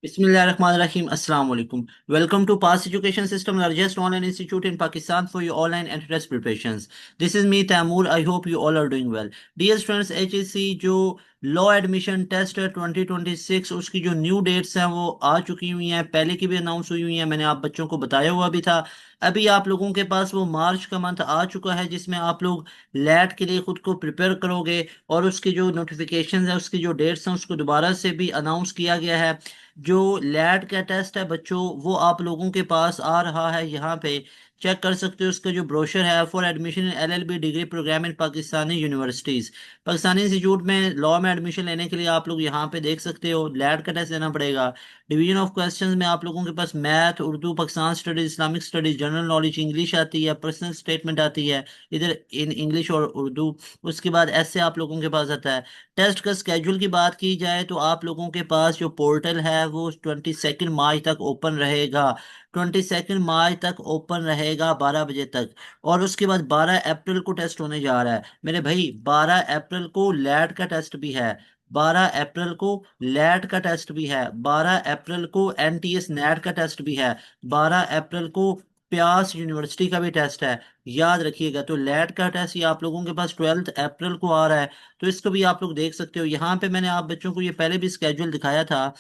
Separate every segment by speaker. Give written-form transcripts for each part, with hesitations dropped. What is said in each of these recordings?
Speaker 1: Bismillahirrahmanirrahim. Assalamu alaikum. Welcome to Pass Education System, largest online institute in Pakistan for your online entrance preparations. This is me, Taimur. I hope you all are doing well. Dear students, HSC जो law admission test है 2026 उसकी जो new dates हैं वो आ चुकी हुई हैं। पहले की भी अनाउंस हुई हुई हैं, मैंने आप बच्चों को बताया हुआ भी था। अभी आप लोगों के पास वो मार्च का मंथ आ चुका है जिसमें आप लोग लैट के लिए खुद को प्रिपेयर करोगे, और उसकी जो नोटिफिकेशन है उसकी जो डेट्स हैं उसको दोबारा से भी अनाउंस किया गया है। जो लैट का टेस्ट है बच्चों वो आप लोगों के पास आ रहा है, यहाँ पे चेक कर सकते हो। उसका जो ब्रोशर है for admission in LLB degree program in Pakistani universities, Pakistani institute में लॉ में एडमिशन लेने के लिए आप लोग यहाँ पे देख सकते हो लैट का टेस्ट देना पड़ेगा। डिवीजन ऑफ क्वेश्चंस में आप लोगों के पास math, Urdu, Pakistan studies, Islamic studies, general knowledge, English आती है, पर्सनल स्टेटमेंट आती है इधर इन इंग्लिश और उर्दू। उसके बाद ऐसे आप लोगों के पास आता है। टेस्ट का स्केड्यूल की बात की जाए तो आप लोगों के पास जो पोर्टल है वो 22 मार्च तक ओपन रहेगा। 22 मार्च तक ओपन रहेगा 12 बजे तक। और उसके बाद 12 अप्रैल को टेस्ट होने जा रहा है मेरे भाई। 12 अप्रैल को लैट का टेस्ट भी है। 12 अप्रैल को लैट का टेस्ट भी है। 12 अप्रैल को एनटीएस नेट का टेस्ट भी है। 12 अप्रैल को प्यास यूनिवर्सिटी का भी टेस्ट है। याद रखिएगा। तो लैट का टेस्ट ये आप लोगों के पास 12 अप्रैल को आ रहा है। तो इसको भी आप लोग देख सकते हो। यहाँ पे मैंने आप बच्चों को ये पहले भी स्केड्यूल दिखाया था।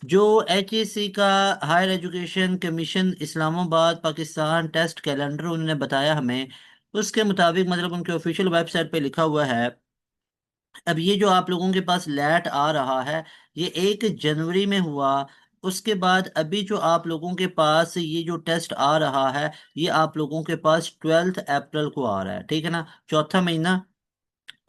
Speaker 1: जो एचईसी का higher education commission Islamabad Pakistan test calendar उन्होंने बताया हमें, उसके मुताबिक मतलब उनके ऑफिशियल वेबसाइट पे लिखा हुआ है। अब ये जो आप लोगों के पास लैट आ रहा है ये 1 जनवरी में हुआ। उसके बाद अभी जो आप लोगों के पास ये जो टेस्ट आ रहा है ये आप लोगों के पास 12 अप्रैल को आ रहा है, ठीक है ना। चौथा महीना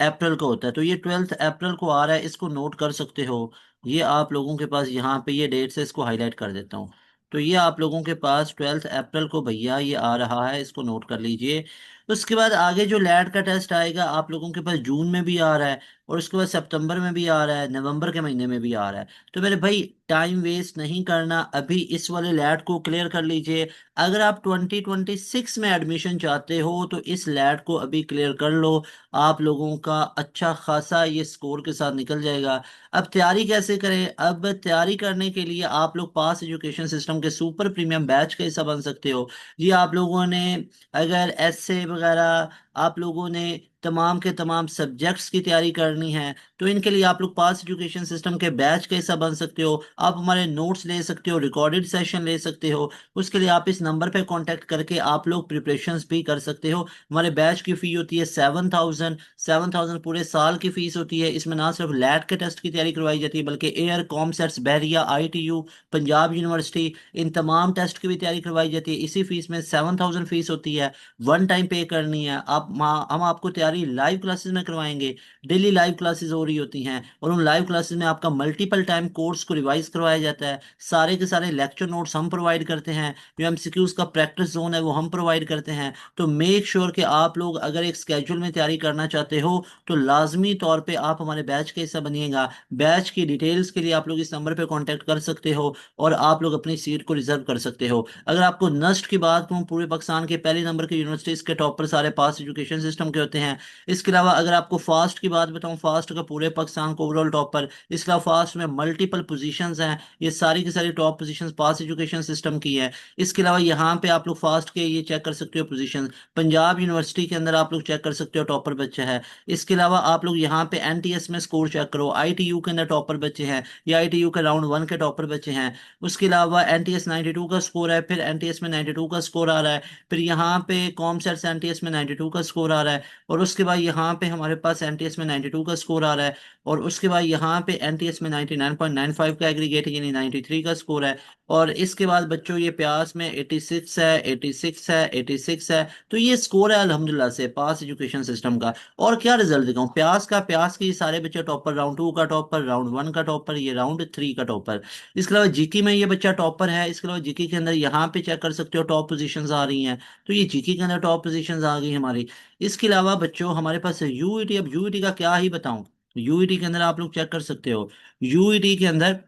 Speaker 1: अप्रैल को होता है, तो ये 12 अप्रैल को आ रहा है, इसको नोट कर सकते हो। ये आप लोगों के पास यहाँ पे ये डेट से इसको हाईलाइट कर देता हूँ। तो ये आप लोगों के पास 12 अप्रैल को भैया ये आ रहा है, इसको नोट कर लीजिए। उसके बाद आगे जो लैट का टेस्ट आएगा आप लोगों के पास जून में भी आ रहा है, और उसके बाद सितंबर में भी आ रहा है, नवंबर के महीने में भी आ रहा है। तो मेरे भाई टाइम वेस्ट नहीं करना, अभी इस वाले लैट को क्लियर कर लीजिए। अगर आप 2026 में एडमिशन चाहते हो तो इस लैट को अभी क्लियर कर लो। आप लोगों का अच्छा खासा ये स्कोर के साथ निकल जाएगा। अब तैयारी कैसे करें? अब तैयारी करने के लिए आप लोग पास एजुकेशन सिस्टम के सुपर प्रीमियम बैच का हिस्सा बन सकते हो। ये आप लोगों ने अगर ऐसे वगैरह आप लोगों ने तमाम के तमाम सब्जेक्ट्स की तैयारी करनी है तो इनके लिए आप लोग पास एजुकेशन सिस्टम के बैच का हिस्सा बन सकते हो। आप हमारे नोट्स ले सकते हो, रिकॉर्डेड सेशन ले सकते हो। उसके लिए आप इस नंबर पे कांटेक्ट करके आप लोग प्रिपरेशंस भी कर सकते हो। हमारे बैच की फी होती है 7,000। 7,000 पूरे साल की फीस होती है। इसमें ना सिर्फ लैट के टेस्ट की तैयारी करवाई जाती है बल्कि एयर, कॉमसेट्स, बहरिया, आईटीयू, पंजाब यूनिवर्सिटी, इन तमाम टेस्ट की भी तैयारी करवाई जाती है। इसी फीस में 7,000 फीस होती है। वन टाइम पे करनी है आप। हम आपको तैयारी लाइव क्लासेस में करवाएंगे। डेली लाइव क्लासेस हो रही होती हैं, और उन लाइव क्लासेस में आपका मल्टीपल टाइम कोर्स को रिवाइज करवाया जाता है। सारे के सारे लेक्चर नोट्स हम प्रोवाइड करते हैं। जो एमसीक्यूज का प्रैक्टिस जोन है वो हम प्रोवाइड करते हैं। तो मेक श्योर कि आप लोग अगर एक स्केड्यूल में तैयारी करना चाहते हो तो लाजमी तौर पे आप हमारे बैच का हिस्सा बनिएगा। बैच की डिटेल्स के लिए आप लोग इस नंबर पे कांटेक्ट कर सकते हो, और आप लोग अपनी सीट को रिजर्व कर सकते हो। अगर आपको नस्ट की बात करूँ, पूरे पाकिस्तान के पहले नंबर के यूनिवर्सिटीज के टॉपर सारे पास एजुकेशन सिस्टम के होते हैं। इसके अलावा अगर आपको फास्ट की बात बताऊँ, फास्ट का पूरे पाकिस्तान को ओवरऑल टॉपर। इसके अलावा फास्ट में मल्टीपल पोजीशंस हैं, ये सारी की सारी टॉप पोजीशंस पास एजुकेशन सिस्टम की है। इसके अलावा यहाँ पे आप लोग फास्ट के ये चेक कर सकते हो पोजीशन। पंजाब यूनिवर्सिटी के अंदर आप लोग चेक कर सकते हो टॉपर बच्चे हैं। इसके अलावा आप लोग यहाँ पे एनटीएस में स्कोर चेक करो, आईटीयू के अंदर टॉपर बच्चे हैं, या आईटीयू के राउंड 1 के टॉपर बच्चे हैं। उसके अलावा एनटीएस 92 का स्कोर है, फिर एनटीएस में 92 का स्कोर आ रहा है। फिर यहाँ पे कॉमसेट्स एनटीएस में 92 का स्कोर आ रहा है। और उसके बाद यहाँ पे हमारे पास एनटीएस में 92 का स्कोर आ रहा है। और उसके बाद यहाँ पे एनटीएस में 99.95 का एग्रीगेट यानी 93 का स्कोर है। और इसके बाद बच्चों ये प्यास में 86 है, 86 है, 86 है। तो ये स्कोर है अल्हम्दुलिल्लाह से पास एजुकेशन सिस्टम का। और क्या रिजल्ट दिखाऊं प्यास का? प्यास के ये सारे बच्चे टॉपर, राउंड 2 का टॉपर, राउंड 1 का टॉपर, ये राउंड 3 का टॉपर। इसके अलावा जीके में ये बच्चा टॉपर है। इसके अलावा जीके के अंदर यहाँ पे चेक कर सकते हो टॉप पोजीशंस आ रही हैं। तो ये जीके के अंदर टॉप पोजीशंस आ गई हमारी। इसके अलावा बच्चों हमारे पास यूईटी। अब यूईटी का क्या ही बताऊं। यूईटी के अंदर आप लोग चेक कर सकते हो। यूईटी के अंदर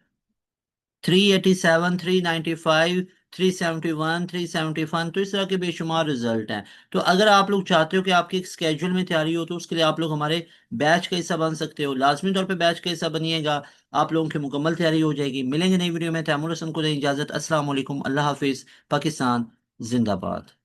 Speaker 1: 387, 395, 371, 371, तो इस तरह के बेशुमार रिजल्ट हैं। तो अगर आप लोग चाहते हो कि आपकी एक स्केड्यूल में तैयारी हो, तो उसके लिए आप लोग हमारे बैच का हिस्सा बन सकते हो। लाजमी तौर पे बैच का हिस्सा बनिएगा, आप लोगों की मुकम्मल तैयारी हो जाएगी। मिलेंगे नई वीडियो में। तैमूर हसन को दें इजाज़त। अस्सलाम वालेकुम, अल्लाह हाफिज़। पाकिस्तान जिंदाबाद।